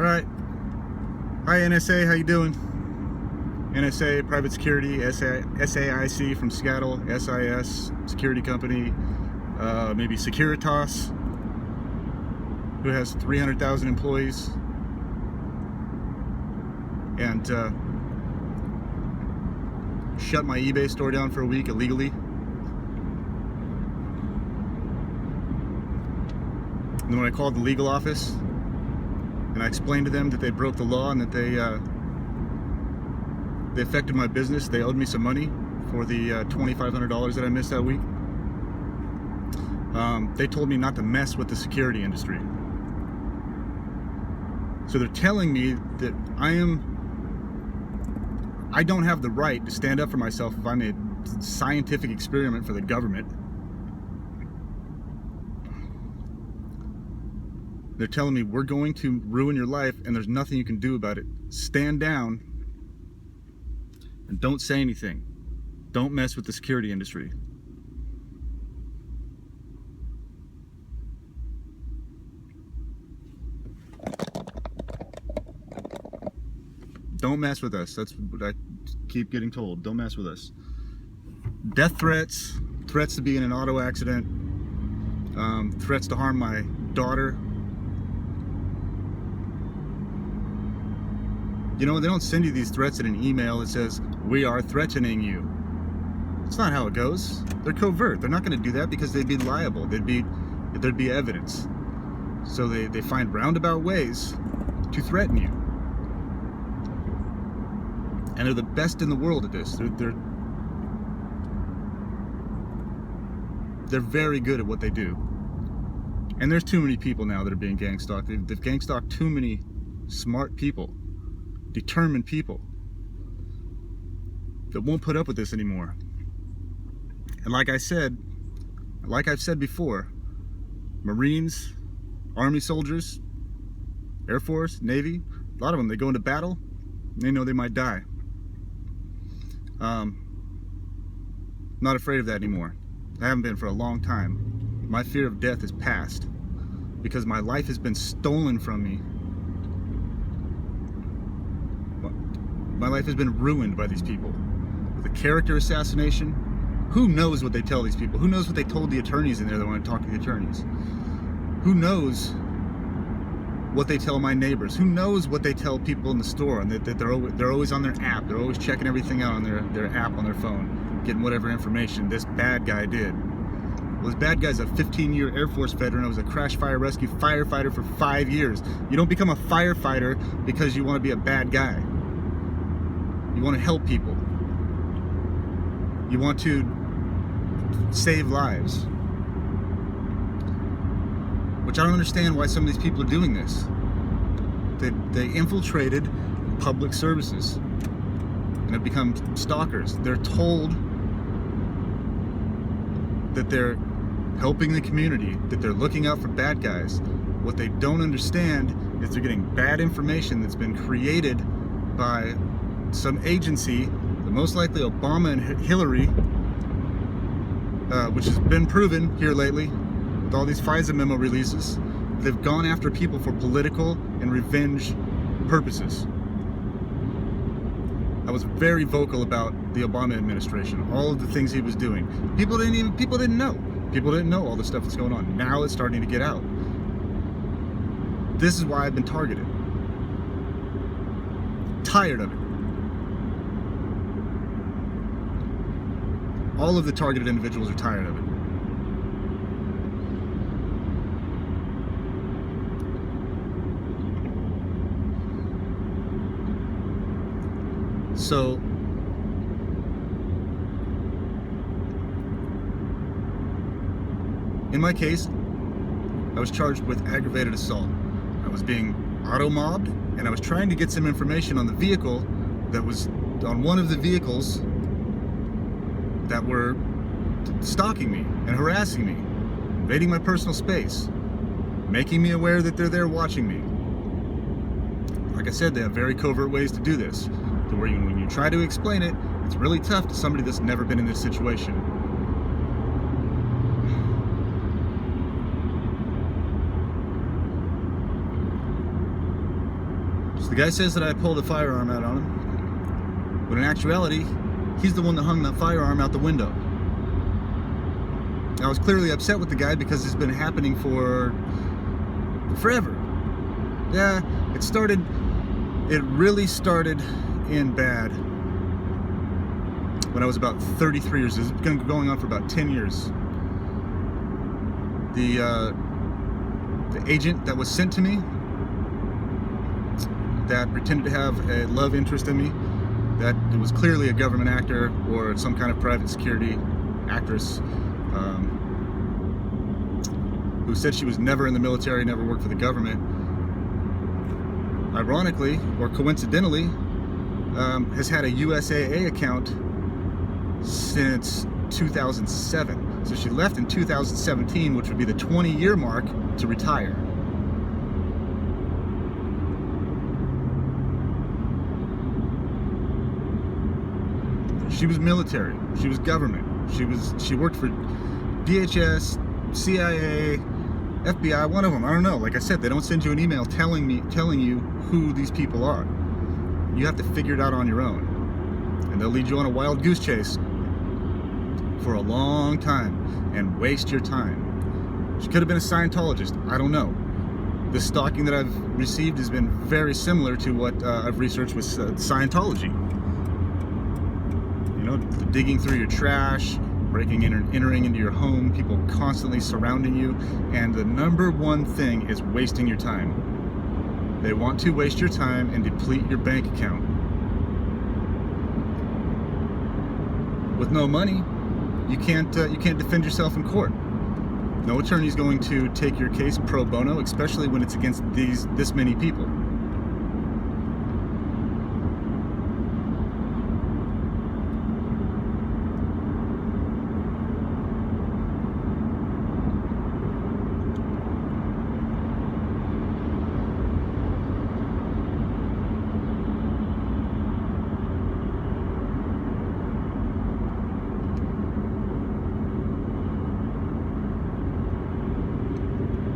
All right. Hi, NSA. How you doing? NSA, private security, SAIC from Seattle, SIS, security company, maybe Securitas, who has 300,000 employees, and shut my eBay store down for a week illegally. And then when I called the legal office and I explained to them that they broke the law and that they affected my business, they owed me some money for the $2,500 that I missed that week. They told me not to mess with the security industry. So they're telling me that I don't have the right to stand up for myself if I'm a scientific experiment for the government. They're telling me we're going to ruin your life and there's nothing you can do about it. Stand down and don't say anything. Don't mess with the security industry. Don't mess with us. That's what I keep getting told. Don't mess with us. Death threats, threats to be in an auto accident, threats to harm my daughter. You know, they don't send you these threats in an email that says, "We are threatening you." It's not how it goes. They're covert. They're not going to do that because they'd be liable. There'd be evidence. So they find roundabout ways to threaten you. And they're the best in the world at this. They're very good at what they do. And there's too many people now that are being gang stalked. They've gang stalked too many smart people, determined people that won't put up with this anymore. And like I've said before, Marines, Army soldiers, Air Force, Navy, a lot of them, they go into battle and they know they might die. Not afraid of that anymore. I haven't been for a long time. My fear of death is past because my life has been stolen from me. My life has been ruined by these people. The character assassination. Who knows what they tell these people? Who knows what they told the attorneys in there that want to talk to the attorneys? Who knows what they tell my neighbors? Who knows what they tell people in the store? And that they're always on their app. They're always checking everything out on their app on their phone, getting whatever information this bad guy did. Well, this bad guy's a 15-year Air Force veteran. I was a crash fire rescue firefighter for 5 years. You don't become a firefighter because you want to be a bad guy. You want to help people. You want to save lives. Which I don't understand why some of these people are doing this. They infiltrated public services and have become stalkers. They're told that they're helping the community, that they're looking out for bad guys. What they don't understand is they're getting bad information that's been created by some agency, most likely Obama and Hillary, which has been proven here lately with all these FISA memo releases. They've gone after people for political and revenge purposes. I was very vocal about the Obama administration, all of the things he was doing. People didn't know. People didn't know all the stuff that's going on. Now it's starting to get out. This is why I've been targeted. Tired of it. All of the targeted individuals are tired of it. So, in my case, I was charged with aggravated assault. I was being auto-mobbed, and I was trying to get some information on the vehicle that was on one of the vehicles that were stalking me and harassing me, invading my personal space, making me aware that they're there watching me. Like I said, they have very covert ways to do this, to where when you try to explain it, it's really tough to somebody that's never been in this situation. The guy says that I pulled a firearm out on him, but in actuality, he's the one that hung that firearm out the window. I was clearly upset with the guy because it's been happening for forever. Yeah, it really started in bad when I was about 33 years. It's been going on for about 10 years. The agent that was sent to me, that pretended to have a love interest in me, that it was clearly a government actor or some kind of private security actress, who said she was never in the military, never worked for the government, ironically or coincidentally, has had a USAA account since 2007. So she left in 2017, which would be the 20-year mark to retire. She was military. She was government. She worked for DHS, CIA, FBI, one of them. I don't know. Like I said, they don't send you an email telling you who these people are. You have to figure it out on your own. And they'll lead you on a wild goose chase for a long time and waste your time. She could have been a Scientologist. I don't know. The stalking that I've received has been very similar to what I've researched with Scientology. You know, digging through your trash, breaking in and entering into your home, people constantly surrounding you, and the number one thing is wasting your time. They want to waste your time and deplete your bank account. With no money, you can't defend yourself in court. No attorney is going to take your case pro bono, especially when it's against this many people.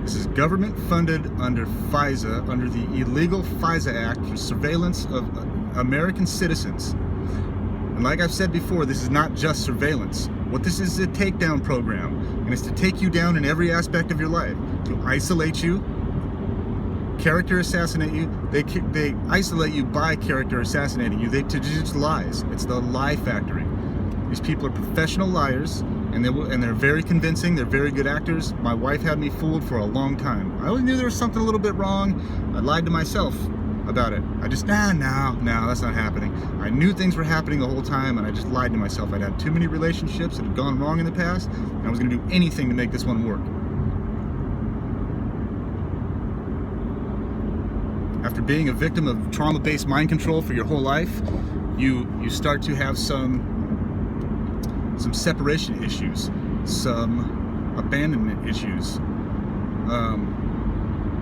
This is government funded under FISA, under the illegal FISA Act for surveillance of American citizens. And like I've said before, this is not just surveillance. What this is a takedown program, and it's to take you down in every aspect of your life, to isolate you, character assassinate you. They isolate you by character assassinating you. They just lies. It's the lie factory. These people are professional liars, and they're very convincing. They're very good actors. My wife had me fooled for a long time. I always knew there was something a little bit wrong. I lied to myself about it. I just, no, that's not happening. I knew things were happening the whole time, and I just lied to myself. I'd had too many relationships that had gone wrong in the past, and I was going to do anything to make this one work. After being a victim of trauma-based mind control for your whole life, you start to have some separation issues, some abandonment issues.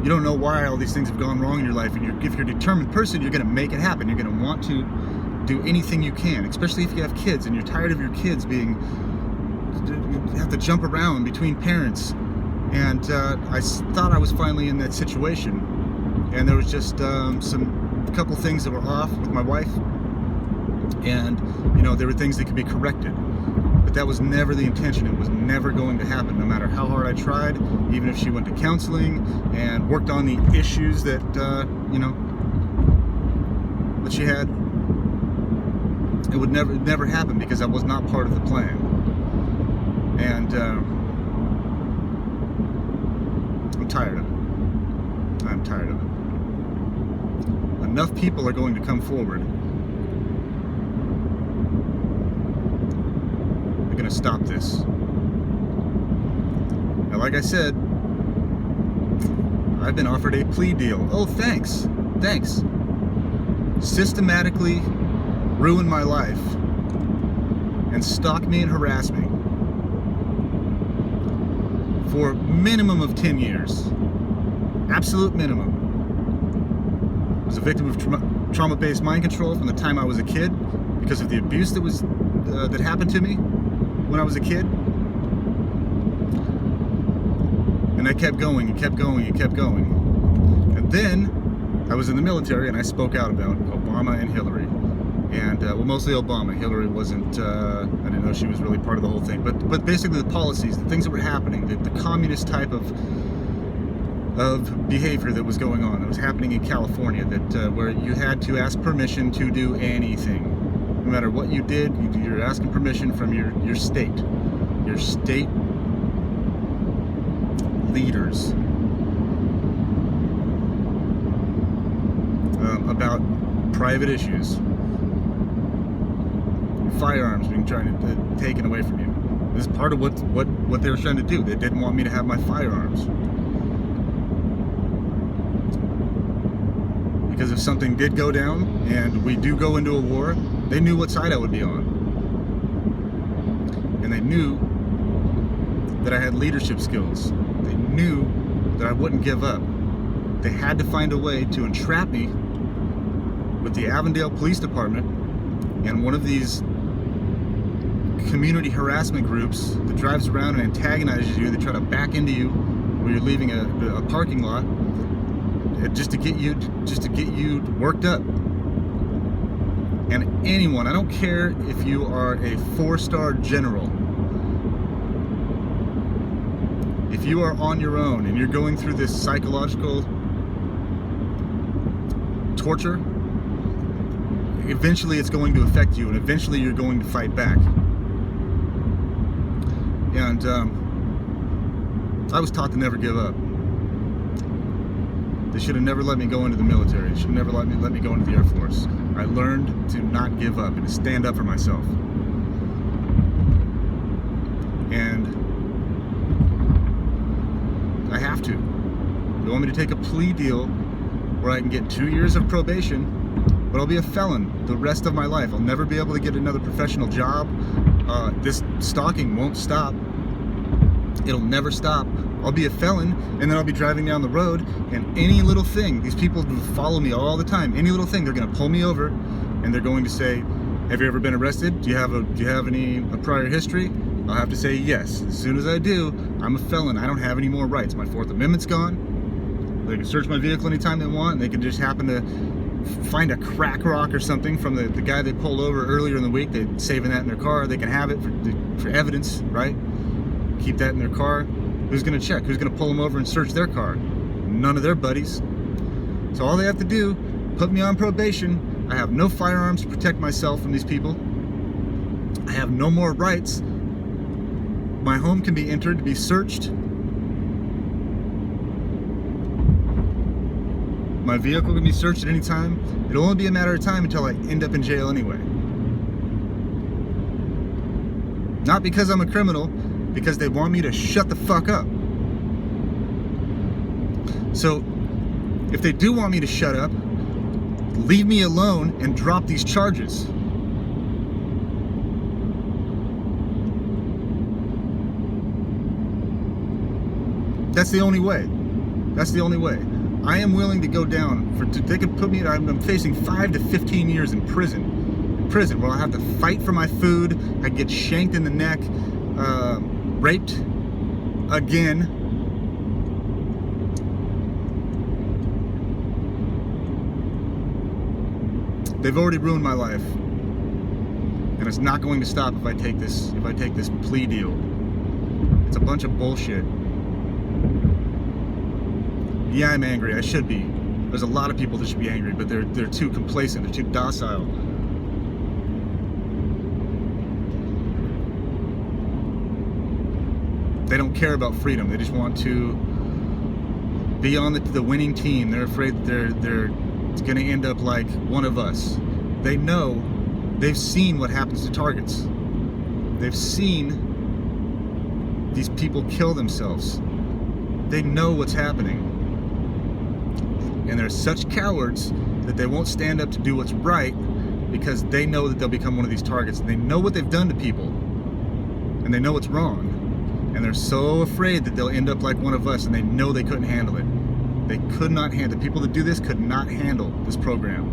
You don't know why all these things have gone wrong in your life, and if you're a determined person, you're going to make it happen. You're going to want to do anything you can, especially if you have kids and you're tired of your kids you have to jump around between parents. And I thought I was finally in that situation, and there was just a couple things that were off with my wife, and there were things that could be corrected. But that was never the intention. It was never going to happen, no matter how hard I tried. Even if she went to counseling and worked on the issues that that she had, it would never happen because that was not part of the plan. And I'm tired of it. I'm tired of it. Enough people are going to come forward. They're going to stop this. Now, like I said, I've been offered a plea deal. Oh, thanks. Systematically ruin my life and stalk me and harass me for minimum of 10 years. Absolute minimum. I was a victim of trauma-based mind control from the time I was a kid because of the abuse that happened to me when I was a kid. And I kept going and kept going and kept going. And then I was in the military and I spoke out about Obama and Hillary. And, well, mostly Obama. Hillary wasn't, I didn't know she was really part of the whole thing. But basically the policies, the things that were happening, the communist type of behavior that was going on, that was happening in California, that where you had to ask permission to do anything. No matter what you did, you're asking permission from your state leaders about private issues. Firearms being taken away from you. This is part of what they were trying to do. They didn't want me to have my firearms. Because if something did go down and we do go into a war, they knew what side I would be on. And they knew that I had leadership skills. They knew that I wouldn't give up. They had to find a way to entrap me with the Avondale Police Department and one of these community harassment groups that drives around and antagonizes you. They try to back into you where you're leaving a parking lot, just to get you worked up. And anyone, I don't care if you are a 4-star general, if you are on your own and you're going through this psychological torture, eventually it's going to affect you, and eventually you're going to fight back. And I was taught to never give up. They should have never let me go into the military. They should have never let me go into the Air Force. I learned to not give up and to stand up for myself. And I have to. They want me to take a plea deal where I can get 2 years of probation, but I'll be a felon the rest of my life. I'll never be able to get another professional job. This stalking won't stop. It'll never stop. I'll be a felon, and then I'll be driving down the road, and any little thing, these people follow me all the time, any little thing, they're going to pull me over, and they're going to say, have you ever been arrested? Do you have any prior history? I'll have to say yes. As soon as I do, I'm a felon. I don't have any more rights. My Fourth Amendment's gone. They can search my vehicle anytime they want, and they can just happen to find a crack rock or something from the guy they pulled over earlier in the week. They're saving that in their car. They can have it for evidence, right? Keep that in their car. Who's going to check? Who's going to pull them over and search their car? None of their buddies. So all they have to do, put me on probation. I have no firearms to protect myself from these people. I have no more rights. My home can be entered to be searched. My vehicle can be searched at any time. It'll only be a matter of time until I end up in jail anyway. Not because I'm a criminal, because they want me to shut the fuck up. So, if they do want me to shut up, leave me alone and drop these charges. That's the only way. That's the only way. I am willing to go down they could put me, I'm facing 5 to 15 years in prison. Where I'll have to fight for my food, I get shanked in the neck, raped again. They've already ruined my life, and it's not going to stop if I take this plea deal. It's a bunch of bullshit. Yeah, I'm angry. I should be. There's a lot of people that should be angry, but they're too complacent. They're too docile. They don't care about freedom. They just want to be on the winning team. They're afraid that they're going to end up like one of us. They know. They've seen what happens to targets. They've seen these people kill themselves. They know what's hapning. And they're such cowards that they won't stand up to do what's right because they know that they'll become one of these targets. They know what they've done to people, and they know it's wrong. And they're so afraid that they'll end up like one of us, and they know they couldn't handle it. They could not handle it. People that do this could not handle this program.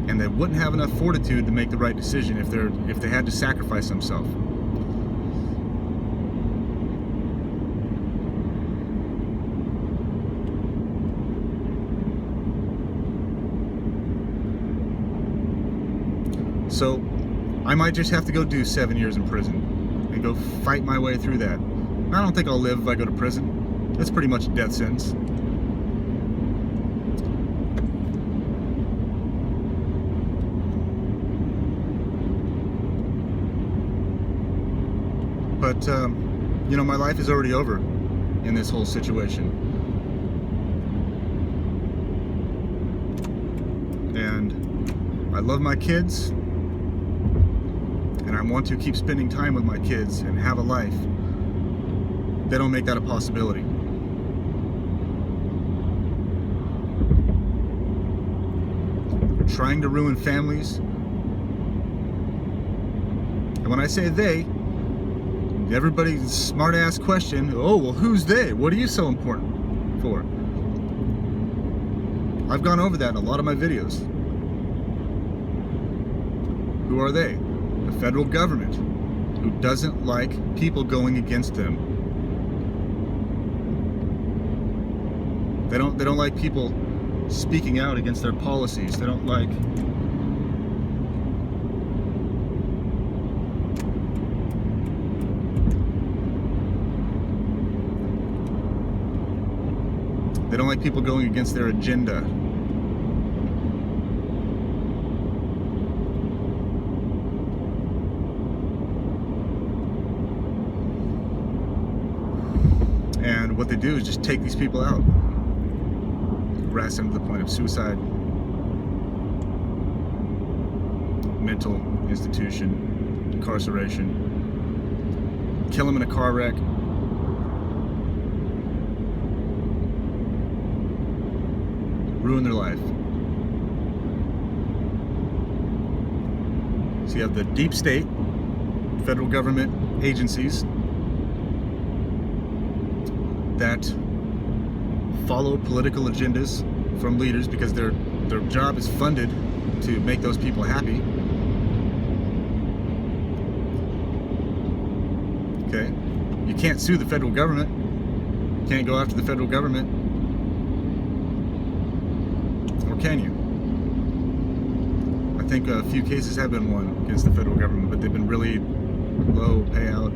And they wouldn't have enough fortitude to make the right decision if they had to sacrifice themselves. So I might just have to go do 7 years in prison and go fight my way through that. I don't think I'll live if I go to prison. That's pretty much a death sentence. But, you know, my life is already over in this whole situation. And I love my kids, and I want to keep spending time with my kids and have a life. They don't make that a possibility. They're trying to ruin families. And when I say they, everybody's smart-ass question, oh, well, who's they? What are you so important for? I've gone over that in a lot of my videos. Who are they? The federal government, who doesn't like people going against them. They don't like people speaking out against their policies. They don't like people going against their agenda. And what they do is just take these people out, harass them to the point of suicide, mental institution, incarceration, kill them in a car wreck, ruin their life. So you have the deep state, federal government agencies that follow political agendas from leaders because their job is funded to make those people happy. Okay? You can't sue the federal government. You can't go after the federal government. Or can you? I think a few cases have been won against the federal government, but they've been really low payout.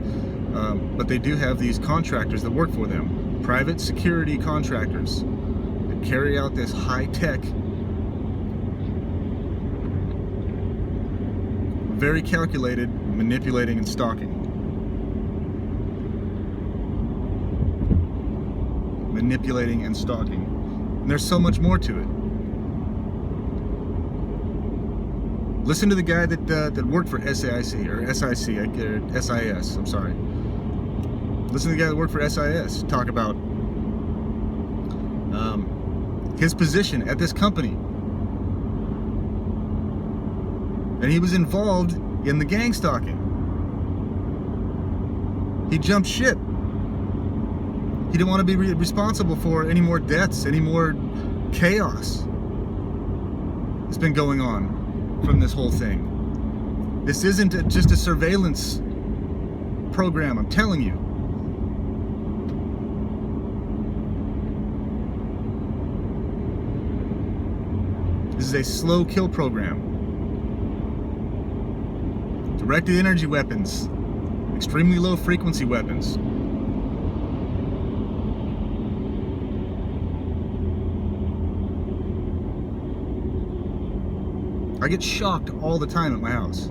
But they do have these contractors that work for them, private security contractors that carry out this high-tech, very calculated manipulating and stalking. Manipulating and stalking. And there's so much more to it. Listen to the guy that worked for SAIC or SIC, or SIS. I'm sorry. Listen to the guy that worked for SIS talk about his position at this company, and he was involved in the gang stalking. He jumped ship. He didn't want to be responsible for any more deaths, any more chaos that's been going on from this whole thing. This isn't just a surveillance program, I'm telling you. This is a slow kill program. Directed energy weapons, extremely low frequency weapons. I get shocked all the time at my house,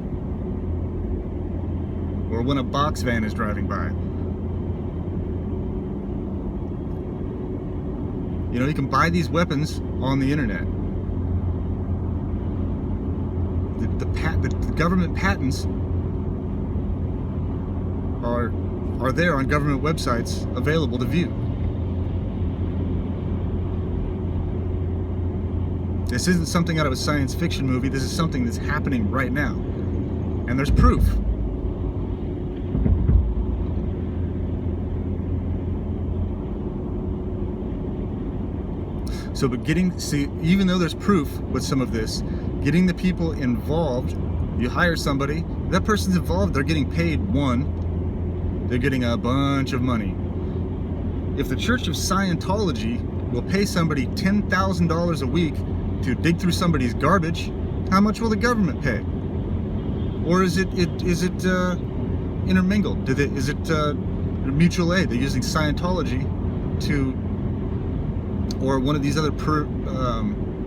or when a box van is driving by. You know, you can buy these weapons on the internet. The government patents are there on government websites available to view. This isn't something out of a science fiction movie. This is something that's happening right now. And there's proof. So, but even though there's proof with some of this, getting the people involved, you hire somebody, that person's involved, they're getting paid, they're getting a bunch of money. If the Church of Scientology will pay somebody $10,000 a week to dig through somebody's garbage, how much will the government pay? Or is it intermingled? Is it mutual aid? They're using Scientology or one of these other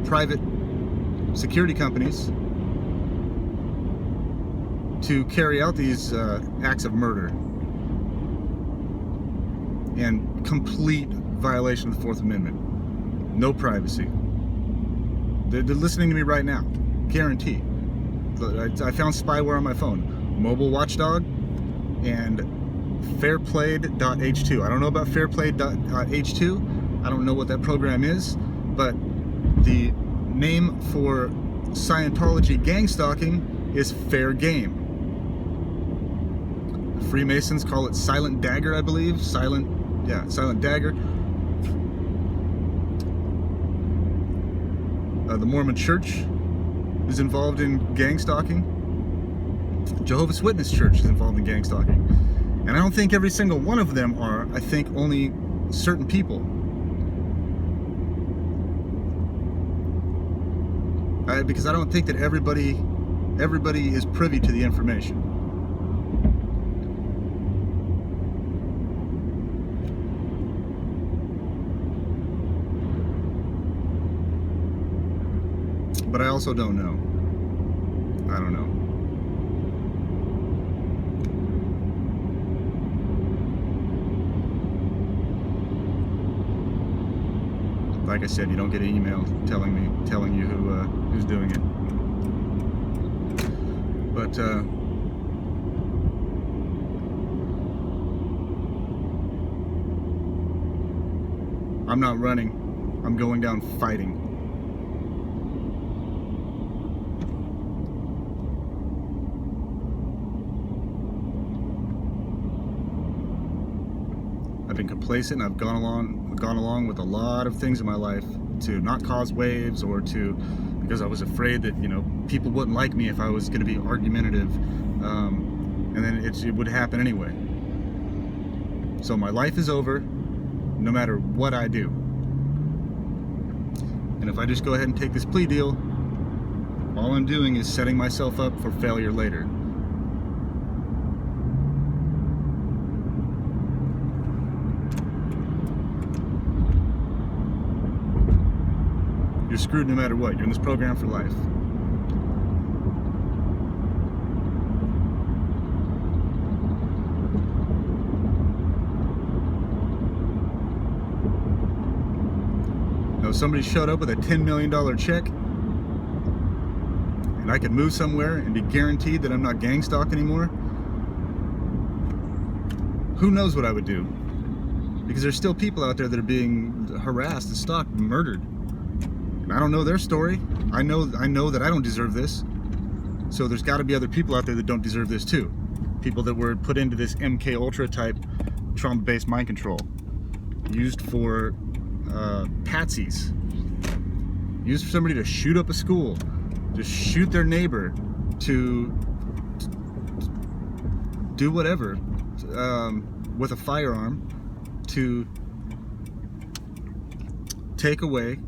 private security companies to carry out these acts of murder and complete violation of the Fourth Amendment. No privacy. They're listening to me right now, guaranteed. I found spyware on my phone, Mobile Watchdog and fairplayed.h2. I don't know about fairplayed.h2. I don't know what that program is, but the name for Scientology gang stalking is fair game. Freemasons call it Silent Dagger, I believe. Silent Dagger. The Mormon Church is involved in gang stalking. Jehovah's Witness Church is involved in gang stalking. And I don't think every single one of them are. I think only certain people. Because I don't think that everybody is privy to the information. But I also don't know. I don't know. Like I said, you don't get an email telling you who's doing it. But I'm not running. I'm going down fighting. I've been complacent. I've gone along with a lot of things in my life to not cause waves, or because I was afraid that people wouldn't like me if I was going to be argumentative, and then it would happen anyway. So my life is over, no matter what I do. And if I just go ahead and take this plea deal, all I'm doing is setting myself up for failure later. You're screwed no matter what. You're in this program for life. Now, if somebody showed up with a $10 million check and I could move somewhere and be guaranteed that I'm not gang stalked anymore, who knows what I would do? Because there's still people out there that are being harassed and stalked and murdered. I don't know their story. I know that I don't deserve this. So there's got to be other people out there that don't deserve this too. People that were put into this MK Ultra type trauma-based mind control, used for patsies, used for somebody to shoot up a school, to shoot their neighbor, to do whatever with a firearm, to take away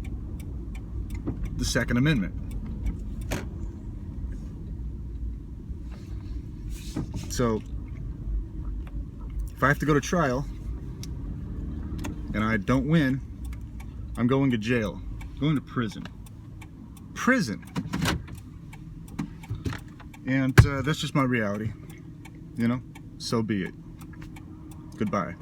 the Second Amendment. So if I have to go to trial and I don't win, I'm going to jail. I'm going to prison. And that's just my reality. So be it. Goodbye.